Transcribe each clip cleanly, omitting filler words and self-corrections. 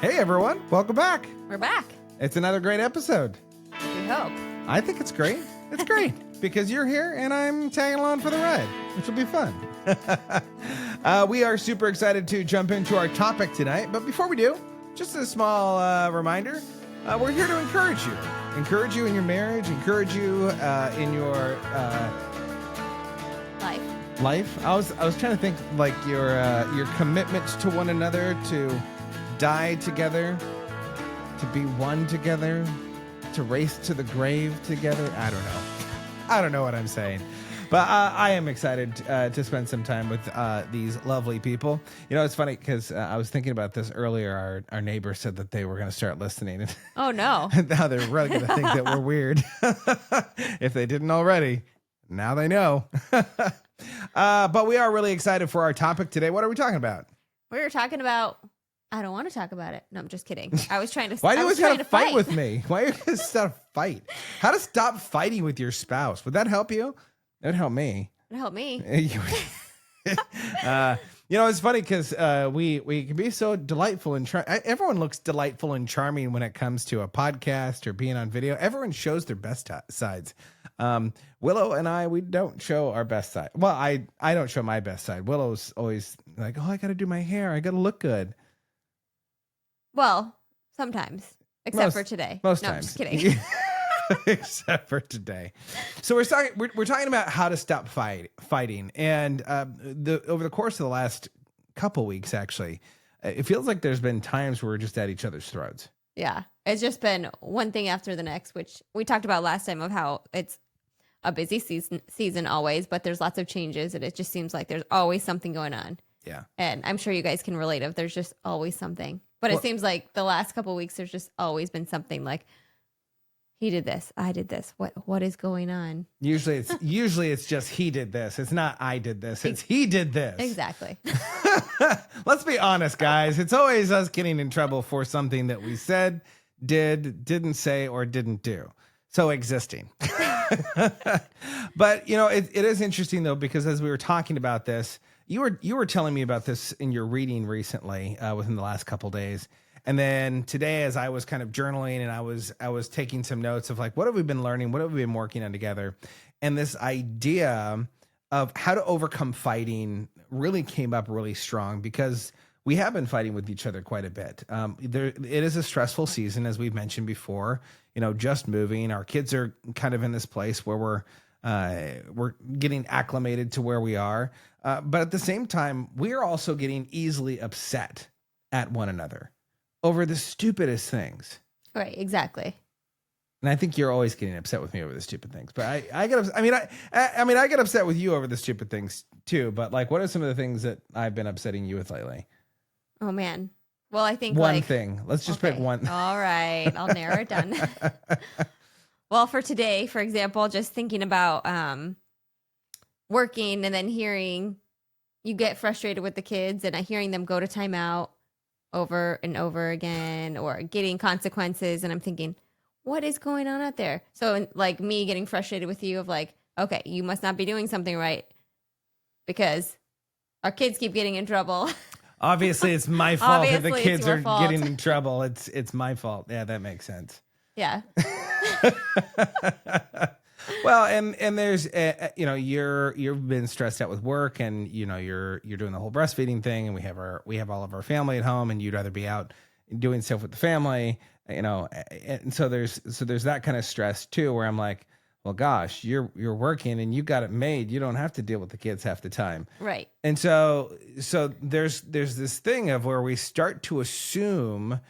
Hey everyone, welcome back. We're back. It's another great episode. We hope. I think it's great. It's great because you're here and I'm tagging along for the ride, which will be fun. We are super excited to jump into our topic tonight. But before we do, just a small reminder. We're here to encourage you in your marriage, encourage you in your life. I was trying to think like your commitments to one another, to die together, to be one together, to race to the grave together. I don't know what I'm saying, but I am excited to spend some time with these lovely people. You know, it's funny because I was thinking about this earlier. Our neighbor said that they were going to start listening. Oh no! And now they're really going to think that we're weird. If they didn't already, now they know. But we are really excited for our topic today. What are we talking about? We were talking about. I don't want to talk about it. No, I'm just kidding. I was trying to. Why do you always have to fight with me? Why are you going to start a fight? How to stop fighting with your spouse? Would that help you? That would help me. It helped me. You know, it's funny because we can be so delightful and everyone looks delightful and charming when it comes to a podcast or being on video. Everyone shows their best sides. Willow and I, we don't show our best side. Well, I don't show my best side. Willow's always like, oh, I got to do my hair. I got to look good. Well, sometimes, except for today. Most no, times. I'm just kidding. Except for today. So we're talking about how to stop fighting. And over the course of the last couple weeks, actually, it feels like there's been times where we're just at each other's throats. Yeah. It's just been one thing after the next, which we talked about last time of how it's a busy season always, but there's lots of changes and it just seems like there's always something going on. Yeah. And I'm sure you guys can relate if there's just always something. But it seems like the last couple of weeks, there's just always been something like, he did this, I did this. What is going on? Usually it's just he did this. It's not I did this. It's he did this. Exactly. Let's be honest, guys. It's always us getting in trouble for something that we said, didn't say, or didn't do. So existing. But you know, it is interesting though, because as we were talking about this, you were telling me about this in your reading recently, within the last couple days. And then today, as I was kind of journaling and I was taking some notes of like, what have we been learning? What have we been working on together? And this idea of how to overcome fighting really came up really strong because we have been fighting with each other quite a bit. It is a stressful season, as we've mentioned before, you know, just moving. Our kids are kind of in this place where we're getting acclimated to where we are. But at the same time, we are also getting easily upset at one another over the stupidest things. Right, exactly. And I think you're always getting upset with me over the stupid things. But I get upset with you over the stupid things too. But like, what are some of the things that I've been upsetting you with lately? Oh man. Well, I think one thing. Let's just pick one. All right, I'll narrow it down. Well, for today, for example, just thinking about working and then hearing you get frustrated with the kids and hearing them go to timeout over and over again or getting consequences. And I'm thinking, what is going on out there? So like me getting frustrated with you of like, okay, you must not be doing something right because our kids keep getting in trouble. Obviously, it's my fault that the kids are getting in trouble. It's my fault. Yeah, that makes sense. Yeah. Well, and there's you know, you've been stressed out with work, and you know you're doing the whole breastfeeding thing, and we have all of our family at home, and you'd rather be out doing stuff with the family, you know, and so there's that kind of stress too, where I'm like, well, gosh, you're working and you got it made. You don't have to deal with the kids half the time, right? And so there's this thing of where we start to assume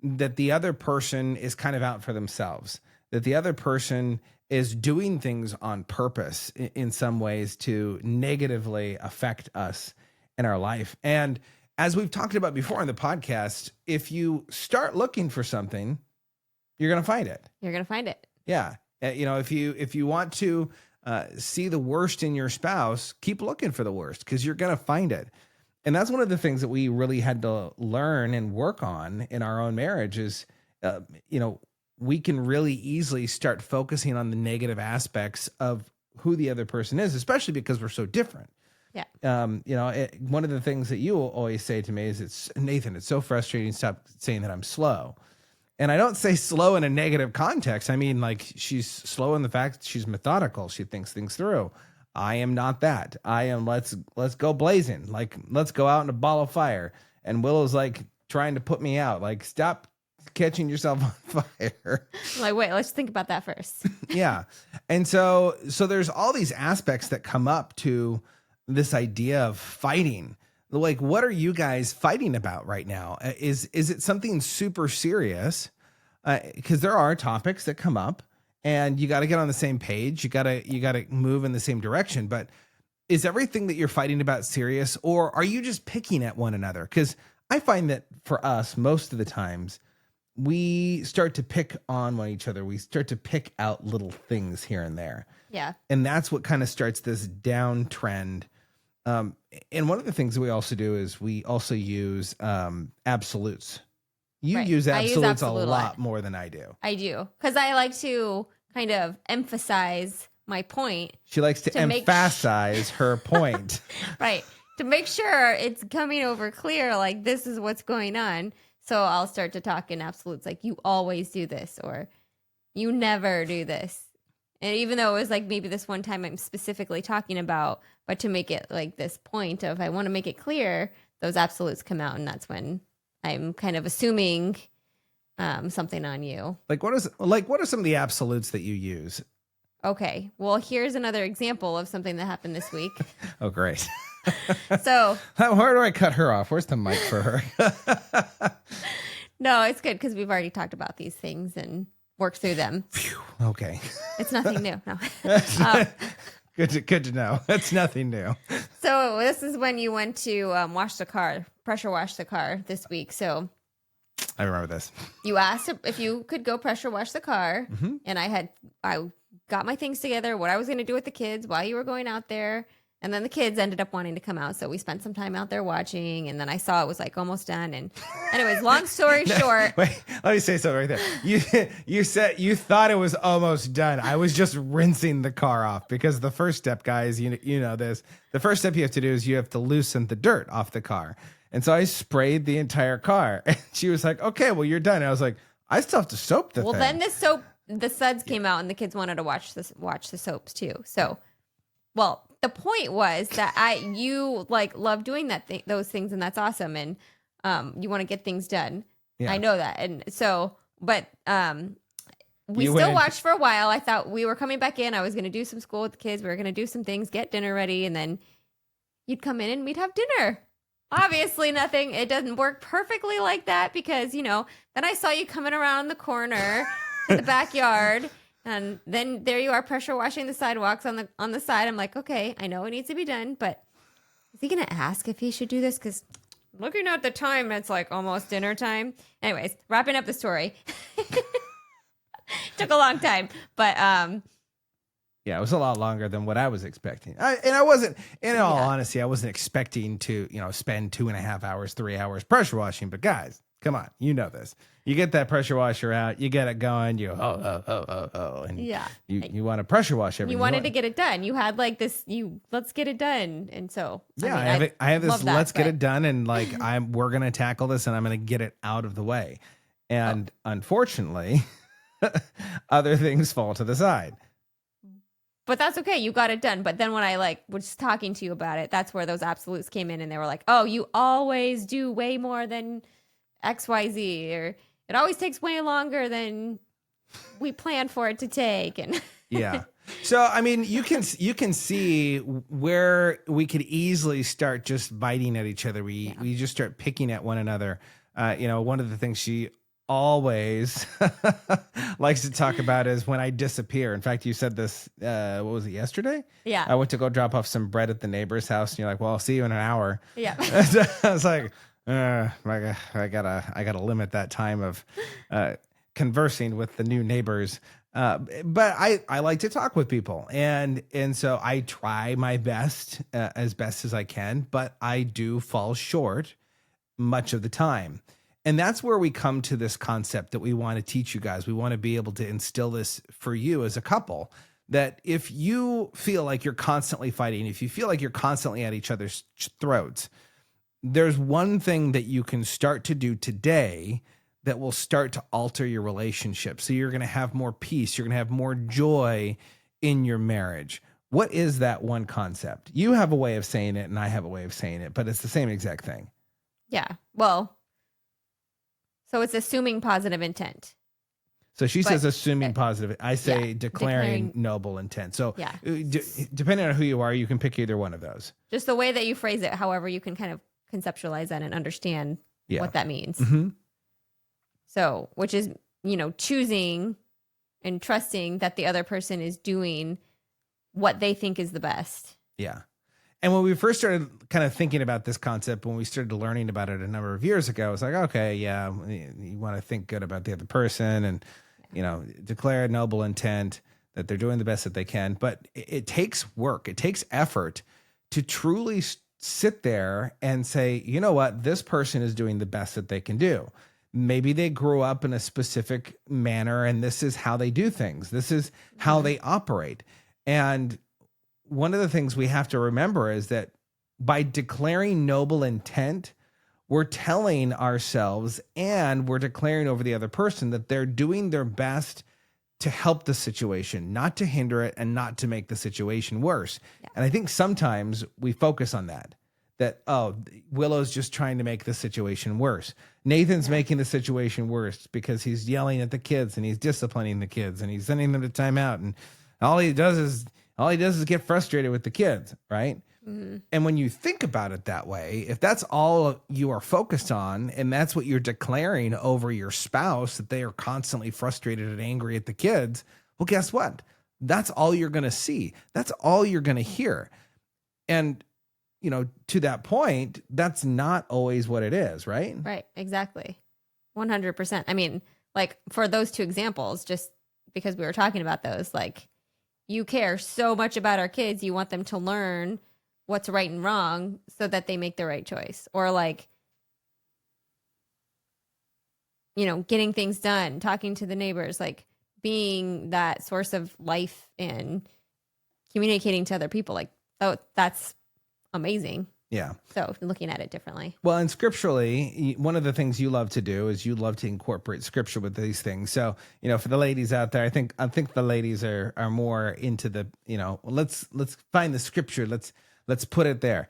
that the other person is kind of out for themselves, that the other person is doing things on purpose in some ways to negatively affect us in our life. And as we've talked about before in the podcast, if you start looking for something, you're going to find it. You're going to find it. Yeah. You know, if you want to see the worst in your spouse, keep looking for the worst because you're going to find it. And that's one of the things that we really had to learn and work on in our own marriage is, you know, we can really easily start focusing on the negative aspects of who the other person is, especially because we're so different. One of the things that you always say to me is, Nathan, it's so frustrating. Stop saying that I'm slow. And I don't say slow in a negative context. I mean, like, she's slow in the fact that she's methodical. She thinks things through. I am not that. I am, let's go blazing. Like, let's go out in a ball of fire. And Willow's like trying to put me out. Like, stop catching yourself on fire. Like, wait, let's think about that first. Yeah. And so there's all these aspects that come up to this idea of fighting. Like, what are you guys fighting about right now? Is it something super serious? Because there are topics that come up, and you got to get on the same page. You got to move in the same direction. But is everything that you're fighting about serious, or are you just picking at one another? Because I find that for us, most of the times, we start to pick on one each other. We start to pick out little things here and there. Yeah. And that's what kind of starts this downtrend. And one of the things that we also do is we also use absolutes. You Right. use I use absolutes a absolute a lot lot. more than I do. I do. Because I like to kind of emphasize my point. She likes to make emphasize her point. Right. To make sure it's coming over clear, like, this is what's going on. So I'll start to talk in absolutes, like, you always do this, or you never do this. And even though it was like maybe this one time I'm specifically talking about, but to make it like this point of, I want to make it clear, those absolutes come out. And that's when I'm kind of assuming something on you. What are some of the absolutes that you use? Okay. Well, here's another example of something that happened this week. Oh, great. So where do I cut her off? Where's the mic for her? no, it's good because we've already talked about these things and worked through them. Phew, okay. It's nothing new. No. Good to know. It's nothing new. So this is when you went to pressure wash the car this week. So I remember this. you asked if you could go pressure wash the car, and I got my things together, what I was going to do with the kids while you were going out there. And then the kids ended up wanting to come out. So we spent some time out there watching. And then I saw it was like almost done. And anyways, long story short. Wait, let me say something right there. You said you thought it was almost done. I was just rinsing the car off, because the first step, guys, you know this. The first step you have to do is you have to loosen the dirt off the car. And so I sprayed the entire car. And she was like, okay, well, you're done. And I was like, I still have to soap the thing. Well, then the suds came out and the kids wanted to watch the soaps too. So, well, the point was that you like love doing those things, and that's awesome. And you want to get things done. Yeah. I know that. And so, but we still watched for a while. I thought we were coming back in. I was going to do some school with the kids. We were going to do some things, get dinner ready, and then you'd come in and we'd have dinner. Obviously it doesn't work perfectly like that, because, then I saw you coming around the corner in the backyard, and then there you are pressure washing the sidewalks on the side. I'm like, okay, I know it needs to be done, but is he going to ask if he should do this? Because looking at the time, it's like almost dinner time. Anyways, wrapping up the story. Took a long time, but yeah, it was a lot longer than what I was expecting. I wasn't, in all honesty, I wasn't expecting to, spend 2.5 hours, 3 hours pressure washing. But guys, come on, you know this. You get that pressure washer out, you get it going, and you want to pressure wash everything. You wanted to get it done. You had like this, let's get it done, and so I have this let's get it done, and like we're gonna tackle this, and I'm gonna get it out of the way, and unfortunately, other things fall to the side. But that's okay. You got it done. But then when I was talking to you about it, that's where those absolutes came in, and they were like, "Oh, you always do way more than XYZ, or it always takes way longer than we planned for it to take." And yeah. So I mean, you can see where we could easily start just biting at each other. We just start picking at one another. One of the things she always likes to talk about is when I disappear. In fact, you said this, what was it, yesterday? Yeah. I went to go drop off some bread at the neighbor's house, and you're like, well, I'll see you in an hour. Yeah. I was like, I gotta limit that time of conversing with the new neighbors. But I like to talk with people, and so I try my best as best as I can, but I do fall short much of the time. And that's where we come to this concept that we want to teach you guys. We want to be able to instill this for you as a couple, that if you feel like you're constantly fighting, if you feel like you're constantly at each other's throats, there's one thing that you can start to do today that will start to alter your relationship. So you're going to have more peace. You're going to have more joy in your marriage. What is that one concept? You have a way of saying it and I have a way of saying it, but it's the same exact thing. Yeah. Well, so it's assuming positive intent. So she says assuming positive. I say yeah, declaring noble intent. So yeah. Depending on who you are, you can pick either one of those. Just the way that you phrase it, however, you can kind of conceptualize that and understand what that means. Mm-hmm. So, which is, choosing and trusting that the other person is doing what they think is the best. Yeah. And when we first started kind of thinking about this concept, when we started learning about it a number of years ago, it's like, okay, yeah, you want to think good about the other person and, declare a noble intent that they're doing the best that they can. But it takes work. It takes effort to truly sit there and say, you know what, this person is doing the best that they can do. Maybe they grew up in a specific manner and this is how they do things. This is how they operate. And one of the things we have to remember is that by declaring noble intent, we're telling ourselves and we're declaring over the other person that they're doing their best to help the situation, not to hinder it and not to make the situation worse. Yeah. And I think sometimes we focus on that, oh, Willow's just trying to make the situation worse. Nathan's making the situation worse because he's yelling at the kids and he's disciplining the kids and he's sending them to timeout. And all he does is get frustrated with the kids, right? Mm-hmm. And when you think about it that way, if that's all you are focused on and that's what you're declaring over your spouse, that they are constantly frustrated and angry at the kids, well, guess what? That's all you're going to see. That's all you're going to hear. And, to that point, that's not always what it is, right? Right, exactly. 100%. I mean, like for those two examples, just because we were talking about those, like you care so much about our kids, you want them to learn what's right and wrong so that they make the right choice. Or like, getting things done, talking to the neighbors, like being that source of life and communicating to other people. Like, oh, that's amazing. Yeah. So looking at it differently. Well, and scripturally, one of the things you love to do is you love to incorporate scripture with these things. So, for the ladies out there, I think the ladies are more into the, let's find the scripture. Let's put it there.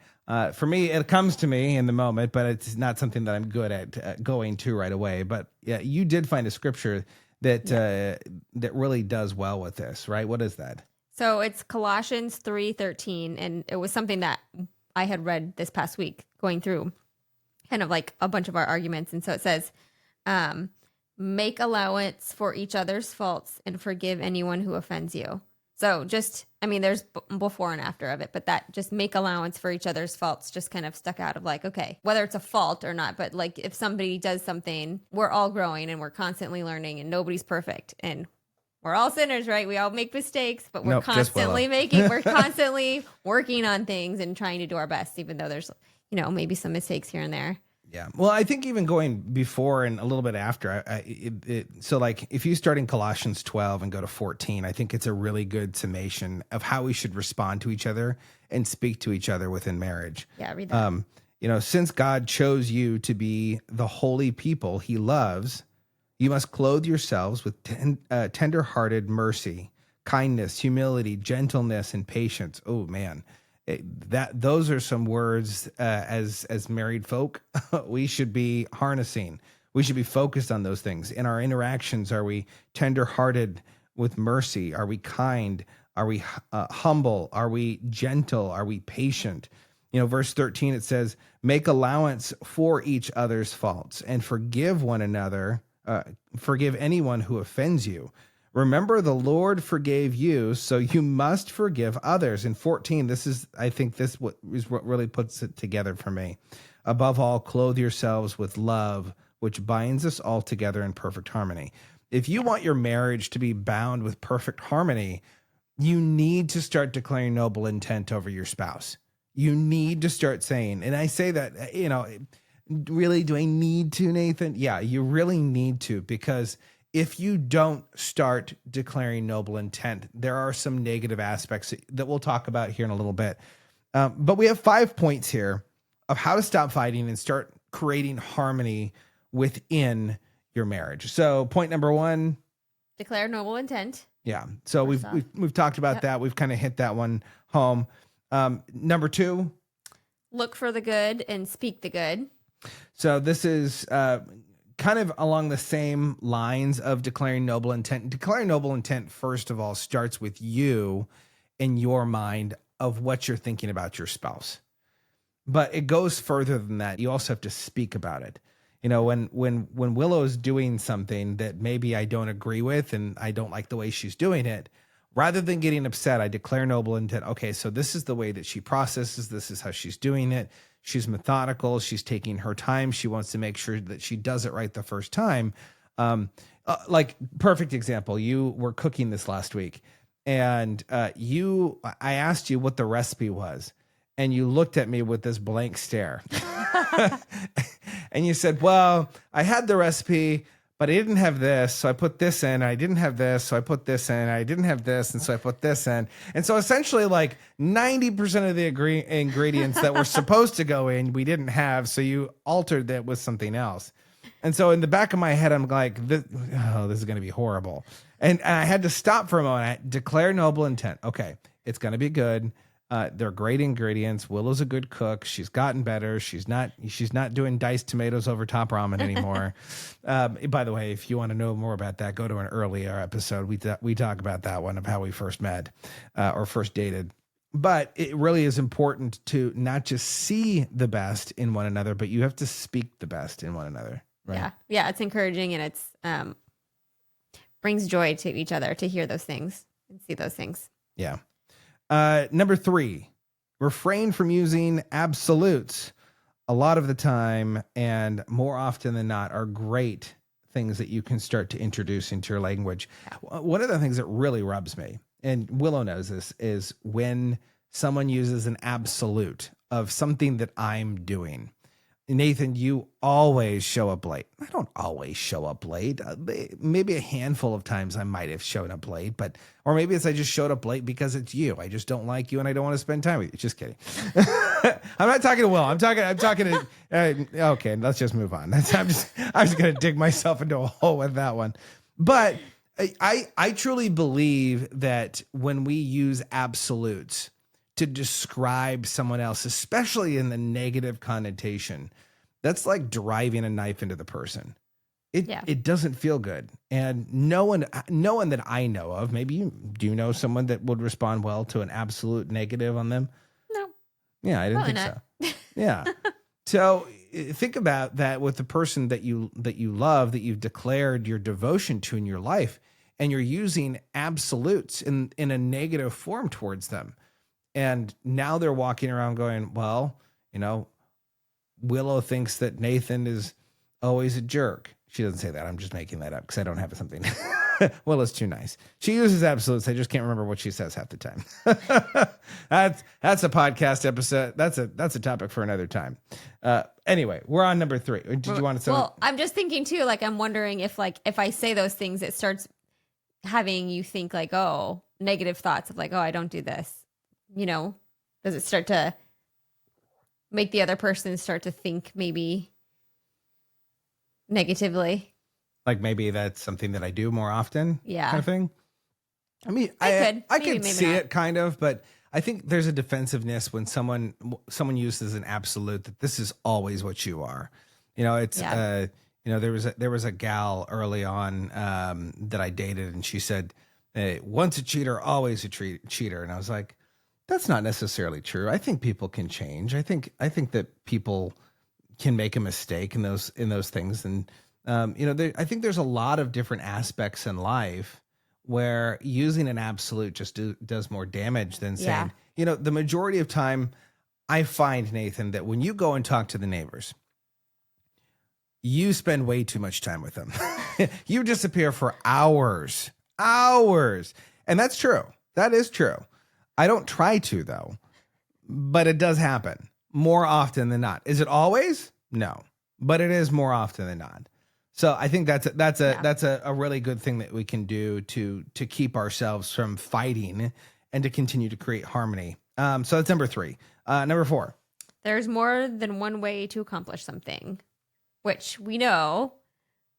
For me, it comes to me in the moment, but it's not something that I'm good at going to right away. But yeah, you did find a scripture that that really does well with this, right? What is that? So it's Colossians 3:13, and it was something that I had read this past week going through kind of like a bunch of our arguments. And so it says, make allowance for each other's faults and forgive anyone who offends you. So there's before and after of it, but that just make allowance for each other's faults just kind of stuck out of like, okay, whether it's a fault or not, but like if somebody does something, we're all growing and we're constantly learning and nobody's perfect. And we're all sinners, right? We all make mistakes, but we're constantly we're constantly working on things and trying to do our best, even though there's, maybe some mistakes here and there. Yeah. Well, I think even going before and a little bit after, so like if you start in Colossians 12 and go to 14, I think it's a really good summation of how we should respond to each other and speak to each other within marriage. Yeah, read that. Since God chose you to be the holy people he loves, you must clothe yourselves with tender-hearted mercy, kindness, humility, gentleness, and patience. Oh man, those are some words as married folk we should be harnessing. We should be focused on those things. In our interactions, are we tender-hearted with mercy? Are we kind? Are we humble? Are we gentle? Are we patient? Verse 13, it says, make allowance for each other's faults and forgive one another. Forgive anyone who offends you. Remember, the Lord forgave you, so you must forgive others. In 14, I think this is what really puts it together for me. Above all, clothe yourselves with love, which binds us all together in perfect harmony. If you want your marriage to be bound with perfect harmony, you need to start declaring noble intent over your spouse. You need to start saying, and I say that, really, do I need to, Nathan? Yeah, you really need to, because if you don't start declaring noble intent, there are some negative aspects that we'll talk about here in a little bit. But we have 5 points here of how to stop fighting and start creating harmony within your marriage. So point number 1, declare noble intent. yeah. So we've talked about that. We've kind of hit that one home. Number 2, look for the good and speak the good. So this is kind of along the same lines of declaring noble intent. Declaring noble intent, first of all, starts with you in your mind of what you're thinking about your spouse. But it goes further than that. You also have to speak about it. You know, when Willow's doing something that maybe I don't agree with and I don't like the way she's doing it, rather than getting upset, I declare noble intent. Okay, so this is the way that she processes. This is how she's doing it. She's methodical. She's taking her time. She wants to make sure that she does it right the first time. Like perfect example, you were cooking this last week and I asked you what the recipe was and you looked at me with this blank stare and you said, well, I had the recipe, but I didn't have this, so I put this in. I didn't have this, so I put this in. I didn't have this, and so I put this in. And so essentially like 90% of the ingredients that were supposed to go in, we didn't have, so you altered that with something else. And so in the back of my head, I'm like, this is going to be horrible. And I had to stop for a moment. I declare noble intent. Okay, it's going to be good. They're great ingredients. Willow's a good cook. She's gotten better. She's not doing diced tomatoes over top ramen anymore. By the way, if you want to know more about that, go to an earlier episode. We talk about that one of how we first met or first dated. But it really is important to not just see the best in one another, but you have to speak the best in one another. Right? Yeah. It's encouraging and it's brings joy to each other to hear those things and see those things. Yeah. Number 3, refrain from using absolutes. A lot of the time and more often than not are great things that you can start to introduce into your language. One of the things that really rubs me, and Willow knows this, is when someone uses an absolute of something that I'm doing. Nathan, you always show up late. I don't always show up late. Maybe a handful of times I might have shown up late, or maybe it's I just showed up late because it's you. I just don't like you and I don't want to spend time with you. Just kidding. I'm not talking to Will. I'm talking to, okay, let's just move on. I'm just going to dig myself into a hole with that one. But I truly believe that when we use absolutes to describe someone else, especially in the negative connotation, that's like driving a knife into the person. It doesn't feel good. And no one that I know of, maybe you do know someone that would respond well to an absolute negative on them. No. Yeah, I didn't think so. Yeah. So think about that with the person that you love, that you've declared your devotion to in your life, and you're using absolutes in a negative form towards them. And now they're walking around going, well, Willow thinks that Nathan is always a jerk. She doesn't say that. I'm just making that up because I don't have something. Willow's too nice. She uses absolutes. I just can't remember what she says half the time. That's a podcast episode. That's a topic for another time. Anyway, we're on number 3. Did you want to say? Well, I'm just thinking too, like I'm wondering if I say those things, it starts having you think like, oh, negative thoughts of like, oh, I don't do this. Does it start to make the other person start to think maybe negatively? Like maybe that's something that I do more often. Yeah. Kind of thing. I mean, I could see it kind of, but I think there's a defensive-ness when someone uses an absolute that this is always what you are. It's, there was a gal early on that I dated and she said, hey, once a cheater, always a cheater. And I was like, that's not necessarily true. I think people can change. I think that people can make a mistake in those things. And, I think there's a lot of different aspects in life where using an absolute just does more damage than saying, the majority of time I find, Nathan, that when you go and talk to the neighbors, you spend way too much time with them. You disappear for hours. And that's true. That is true. I don't try to, though, but it does happen more often than not. Is it always? No, but it is more often than not. So I think Yeah. that's a really good thing that we can do to keep ourselves from fighting and to continue to create harmony. So that's number 3. Number 4. There's more than one way to accomplish something, which we know,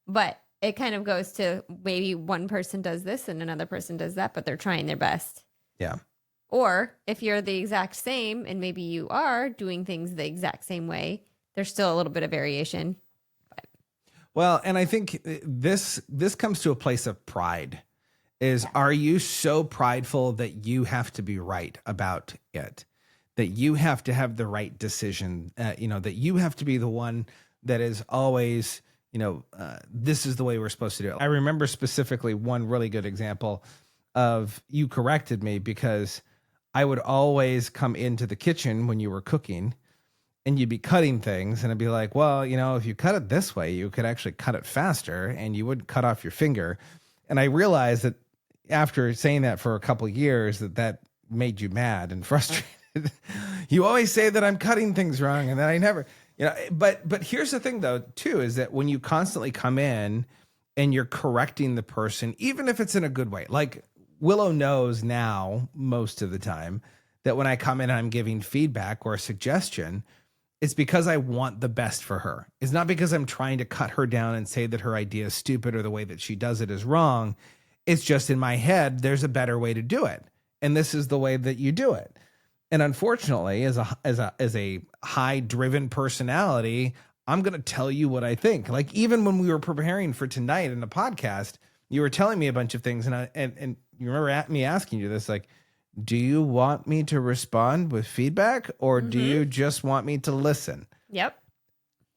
but it kind of goes to maybe one person does this and another person does that, but they're trying their best. Yeah. Or if you're the exact same and maybe you are doing things the exact same way, there's still a little bit of variation. Well, and I think this comes to a place of pride. Are you so prideful that you have to be right about it? That you have to have the right decision, that you have to be the one that is always, this is the way we're supposed to do it. I remember specifically one really good example of you corrected me because I would always come into the kitchen when you were cooking and you'd be cutting things and I'd be like, well, if you cut it this way, you could actually cut it faster and you wouldn't cut off your finger. And I realized that after saying that for a couple of years, that made you mad and frustrated. You always say that I'm cutting things wrong and that I never, but here's the thing though, too, is that when you constantly come in and you're correcting the person, even if it's in a good way, like Willow knows now most of the time that when I come in and I'm giving feedback or a suggestion, it's because I want the best for her. It's not because I'm trying to cut her down and say that her idea is stupid or the way that she does it is wrong. It's just in my head, there's a better way to do it. And this is the way that you do it. And unfortunately, as a high driven personality, I'm going to tell you what I think. Like even when we were preparing for tonight in the podcast, you were telling me a bunch of things. And you remember me asking you this, like, do you want me to respond with feedback or do you just want me to listen? Yep.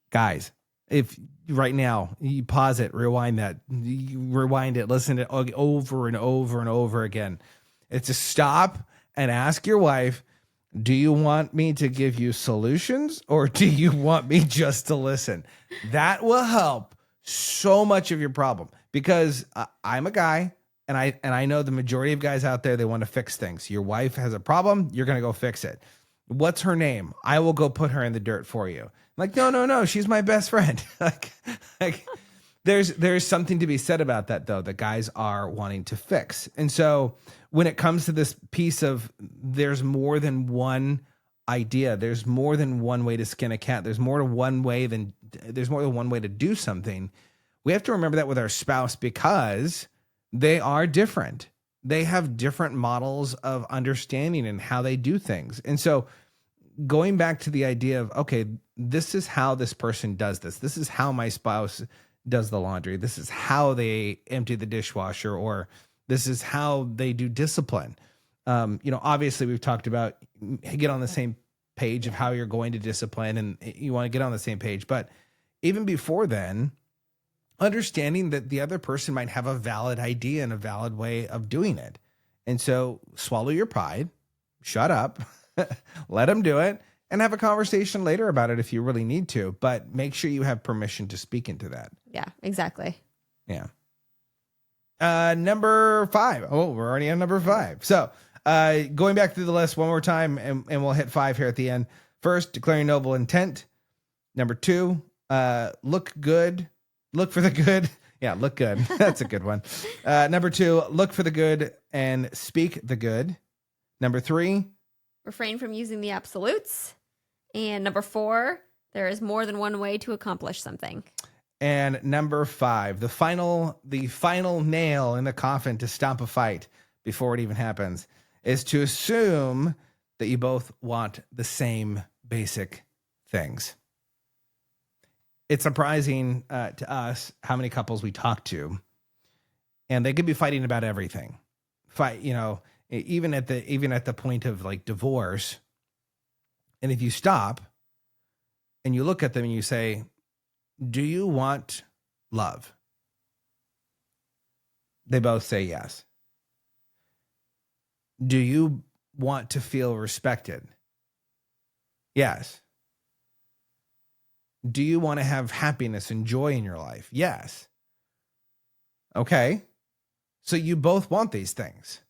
Guys, if right now you pause it, rewind it, listen to it over and over and over again. It's to stop and ask your wife, do you want me to give you solutions or do you want me just to listen? That will help so much of your problem because I'm a guy. And I know the majority of guys out there, they want to fix things. Your wife has a problem, you're going to go fix it. What's her name? I will go put her in the dirt for you. I'm like, no, she's my best friend. like there's something to be said about that though, that guys are wanting to fix. And so when it comes to this piece of there's more than one idea, there's more than one way to skin a cat, there's more than one way to do something. We have to remember that with our spouse because they are different. They have different models of understanding and how they do things. And so going back to the idea of, okay, this is how this person does this. This is how my spouse does the laundry. This is how they empty the dishwasher, or this is how they do discipline. Obviously we've talked about get on the same page of how you're going to discipline and you want to get on the same page. But even before then, understanding that the other person might have a valid idea and a valid way of doing it. And so swallow your pride, shut up, let them do it, and have a conversation later about it if you really need to. But make sure you have permission to speak into that. Yeah, exactly. Yeah. Number 5. Oh, we're already on number 5. So going back through the list one more time, and we'll hit 5 here at the end. First, declaring noble intent. Number 2, look good. Look for the good. Yeah, look good. That's a good one. Number 2, look for the good and speak the good. Number 3, refrain from using the absolutes. And number 4, there is more than one way to accomplish something. And number 5, the final nail in the coffin to stop a fight before it even happens is to assume that you both want the same basic things. It's surprising to us how many couples we talk to, and they could be fighting about everything. Even at the point of like divorce. And if you stop and you look at them and you say, do you want love? They both say yes. Do you want to feel respected? Yes. Do you want to have happiness and joy in your life? Yes. Okay. So you both want these things.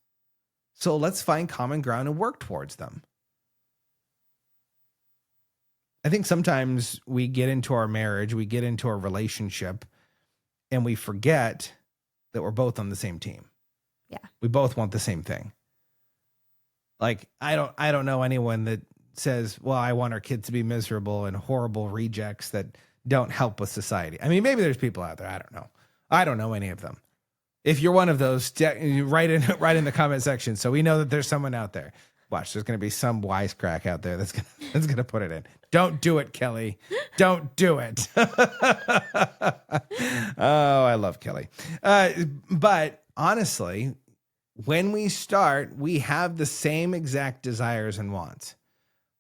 So let's find common ground and work towards them. I think sometimes we get into our marriage, we get into our relationship, and we forget that we're both on the same team. Yeah. We both want the same thing. Like, I don't know anyone that says, well, I want our kids to be miserable and horrible rejects that don't help with society. I mean, maybe there's people out there. I don't know. I don't know any of them. If you're one of those, write in the comment section so we know that there's someone out there. Watch, there's going to be some wisecrack out there that's gonna put it in. Don't do it, Kelly. Don't do it. Oh, I love Kelly. But honestly, when we start, we have the same exact desires and wants.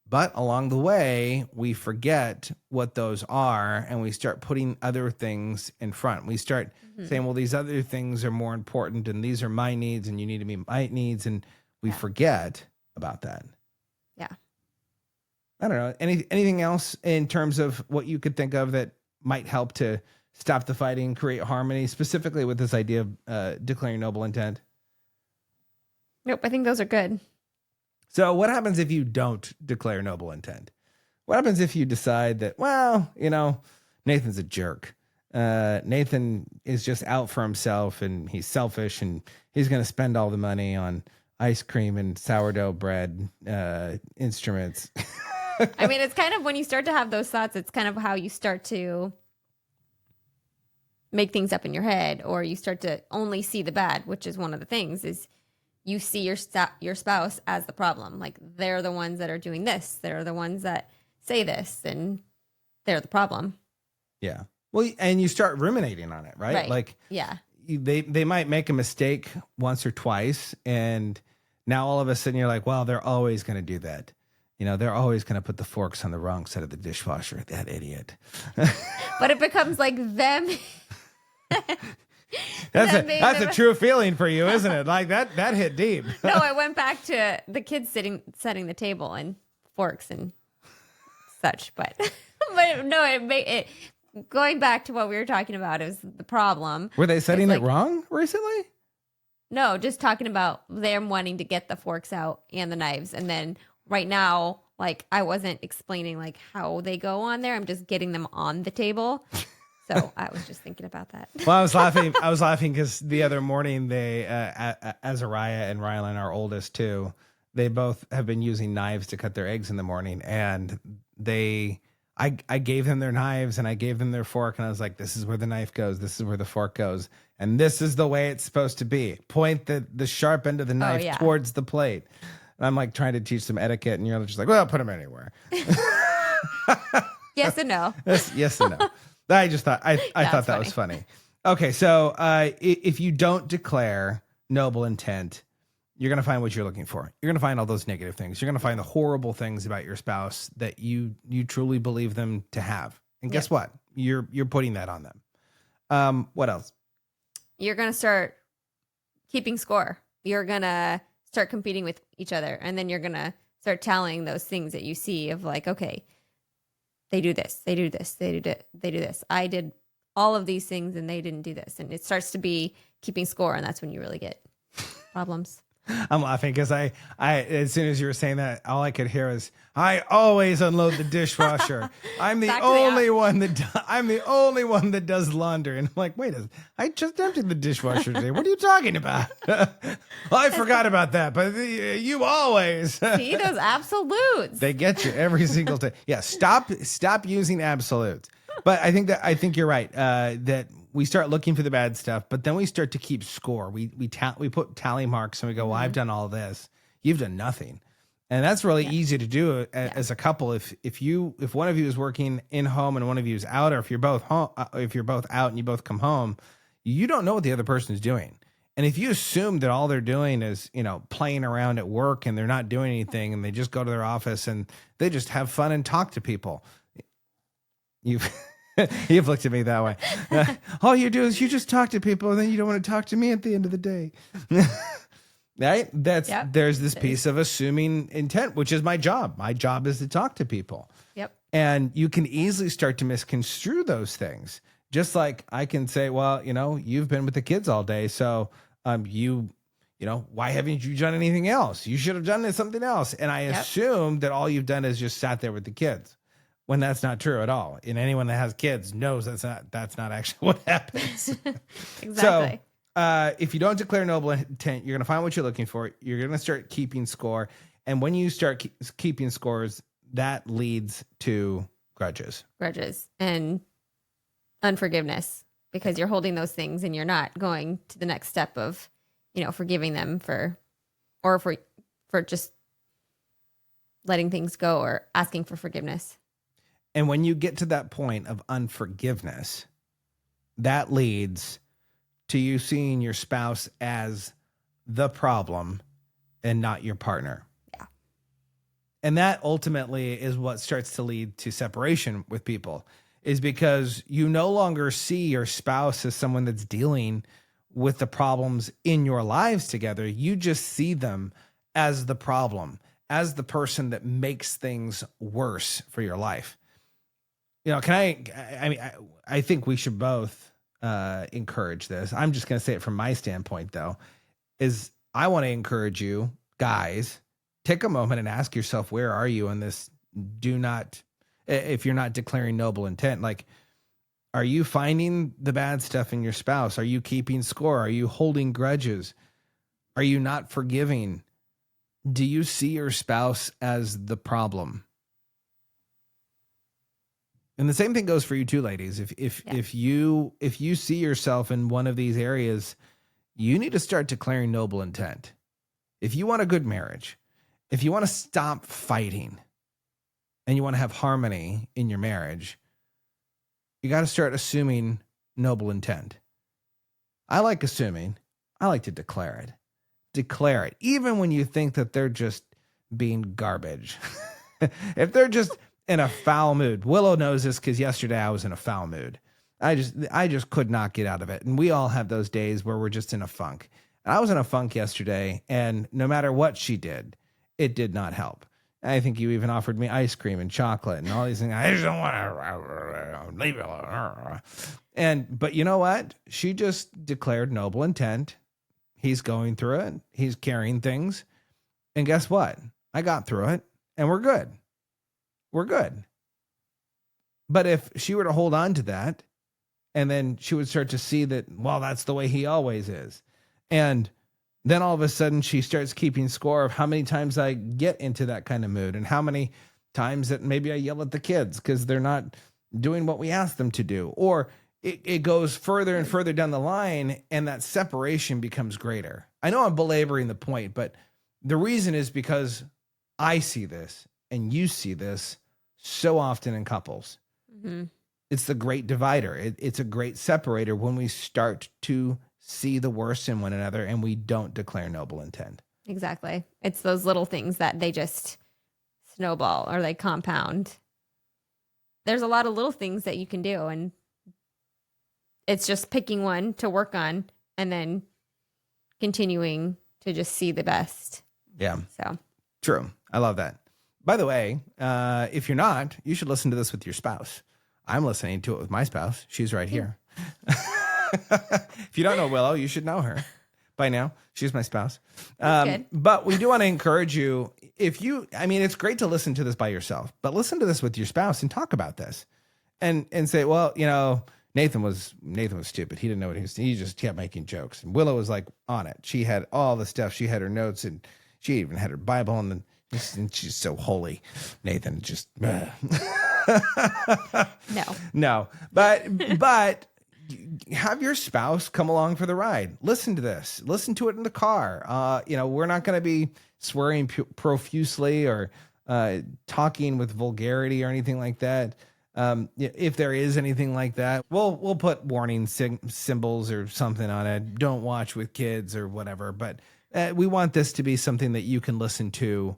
But along the way, we forget what those are, and we start putting other things in front. We start saying, well, these other things are more important, and these are my needs, and you need to meet my needs, and we forget about that. Yeah. I don't know. Anything else in terms of what you could think of that might help to stop the fighting, create harmony, specifically with this idea of declaring noble intent? Nope, I think those are good. So what happens if you don't declare noble intent? What happens if you decide that, well, Nathan's a jerk. Nathan is just out for himself and he's selfish and he's going to spend all the money on ice cream and sourdough bread instruments. I mean, it's kind of when you start to have those thoughts, it's kind of how you start to make things up in your head, or you start to only see the bad, which is one of the things is you see your spouse as the problem. Like, they're the ones that are doing this. They're the ones that say this, and they're the problem. Yeah. Well, and you start ruminating on it, right? Like, yeah, they might make a mistake once or twice, and now all of a sudden you're like, well, they're always going to do that. They're always going to put the forks on the wrong side of the dishwasher. That idiot. But it becomes like them. That's a true feeling for you, isn't it? Like that hit deep. No, I went back to the kids setting the table and forks and such, but no, it going back to what we were talking about is the problem. Were they setting it wrong recently? No, just talking about them wanting to get the forks out and the knives, and then right now, like, I wasn't explaining like how they go on there. I'm just getting them on the table. So I was just thinking about that. Well, I was laughing because the other morning they, Azariah and Rylan, our oldest too, they both have been using knives to cut their eggs in the morning. And I gave them their knives and I gave them their fork. And I was like, this is where the knife goes. This is where the fork goes. And this is the way it's supposed to be. Point the sharp end of the knife towards the plate. And I'm like trying to teach them etiquette. And you're just like, well, put them anywhere. Yes and no. Yes and no. I just thought I thought that was funny. Okay, so if you don't declare noble intent, you're going to find what you're looking for. You're going to find all those negative things. You're going to find the horrible things about your spouse that you truly believe them to have. And guess what? You're putting that on them. What else? You're going to start keeping score. You're going to start competing with each other, and then you're going to start telling those things that you see of like, okay, they do this, they do this, they do this. I did all of these things and they didn't do this. And it starts to be keeping score. And that's when you really get problems. I'm laughing because I as soon as you were saying that, all I could hear is, I always unload the dishwasher. I'm the only one that does laundry. And I'm like, wait, I just emptied the dishwasher today. What are you talking about? Well, I forgot about that, but you always see those absolutes. They get you every single time. Yeah, stop using absolutes. But I think you're right. That we start looking for the bad stuff, but then we start to keep score. We put tally marks and we go, well, I've done all this. You've done nothing. And that's really easy to do as a couple. If one of you is working in home and one of you is out, or if you're both home, if you're both out and you both come home, you don't know what the other person is doing. And if you assume that all they're doing is, playing around at work and they're not doing anything and they just go to their office and they just have fun and talk to people, You've looked at me that way. All you do is you just talk to people and then you don't want to talk to me at the end of the day. Right? There's this piece of assuming intent, which is my job. My job is to talk to people. Yep. And you can easily start to misconstrue those things. Just like I can say, well, you've been with the kids all day. So why haven't you done anything else? You should have done something else. And I assume that all you've done is just sat there with the kids. when that's not true at all. And anyone that has kids knows that's not actually what happens. Exactly. So if you don't declare noble intent, you're going to find what you're looking for. You're going to start keeping score. And when you start keeping scores, that leads to grudges And unforgiveness, because you're holding those things and you're not going to the next step of, forgiving them for just letting things go or asking for forgiveness. And when you get to that point of unforgiveness, that leads to you seeing your spouse as the problem and not your partner. Yeah. And that ultimately is what starts to lead to separation with people, is because you no longer see your spouse as someone that's dealing with the problems in your lives together. You just see them as the problem, as the person that makes things worse for your life. I think we should both encourage this. I'm just going to say it from my standpoint, though, is I want to encourage you guys, take a moment and ask yourself, where are you in this? If you're not declaring noble intent, like, are you finding the bad stuff in your spouse? Are you keeping score? Are you holding grudges? Are you not forgiving? Do you see your spouse as the problem? And the same thing goes for you too, ladies. If you see yourself in one of these areas, you need to start declaring noble intent. If you want a good marriage, if you want to stop fighting and you want to have harmony in your marriage, you got to start assuming noble intent. I like assuming. I like to declare it. Declare it. Even when you think that they're just being garbage. If they're just in a foul mood. Willow knows this because yesterday I was in a foul mood. I just could not get out of it. And we all have those days where we're just in a funk. And I was in a funk yesterday, and no matter what she did, it did not help. I think you even offered me ice cream and chocolate and all these things. I just don't want to leave it alone. But you know what? She just declared noble intent. He's going through it. He's carrying things. And guess what? I got through it, and we're good. We're good. But if she were to hold on to that, and then she would start to see that, well, that's the way he always is. And then all of a sudden she starts keeping score of how many times I get into that kind of mood and how many times that maybe I yell at the kids because they're not doing what we ask them to do. Or it goes further and further down the line, and that separation becomes greater. I know I'm belaboring the point, but the reason is because I see this and you see this so often in couples. Mm-hmm. It's the great divider. It's a great separator when we start to see the worst in one another and we don't declare noble intent. Exactly. It's those little things that they just snowball or they compound. There's a lot of little things that you can do, and it's just picking one to work on and then continuing to just see the best. Yeah. So true. I love that. By the way, if you're not, you should listen to this with your spouse. I'm listening to it with my spouse. She's right here. If you don't know Willow, you should know her by now. She's my spouse. But we do want to encourage you. It's great to listen to this by yourself, but listen to this with your spouse and talk about this and say, well, Nathan was stupid. He didn't know what he just kept making jokes. And Willow was like on it. She had all the stuff. She had her notes, and she even had her Bible, and she's so holy. Nathan just no. But have your spouse come along for the ride. Listen to this. Listen to it in the car. We're not going to be swearing profusely or talking with vulgarity or anything like that. If there is anything like that, we'll put warning symbols or something on it. Don't watch with kids or whatever. But we want this to be something that you can listen to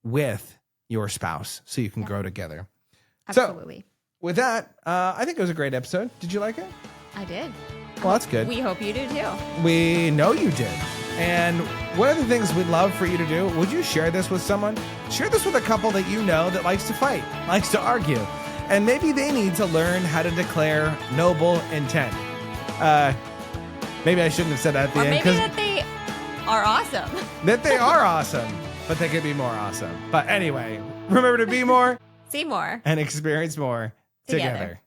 with your spouse so you can grow together. Absolutely. So, with that, I think it was a great episode. Did you like it? I did. Well, that's good. We hope you do too. We know you did. And one of the things we'd love for you to do, would you share this with someone? Share this with a couple that you know that likes to fight, likes to argue. And maybe they need to learn how to declare noble intent. Maybe I shouldn't have said that at the end. Maybe that they are awesome. That they are awesome, but they could be more awesome. But anyway, remember to be more See more and experience more together. together.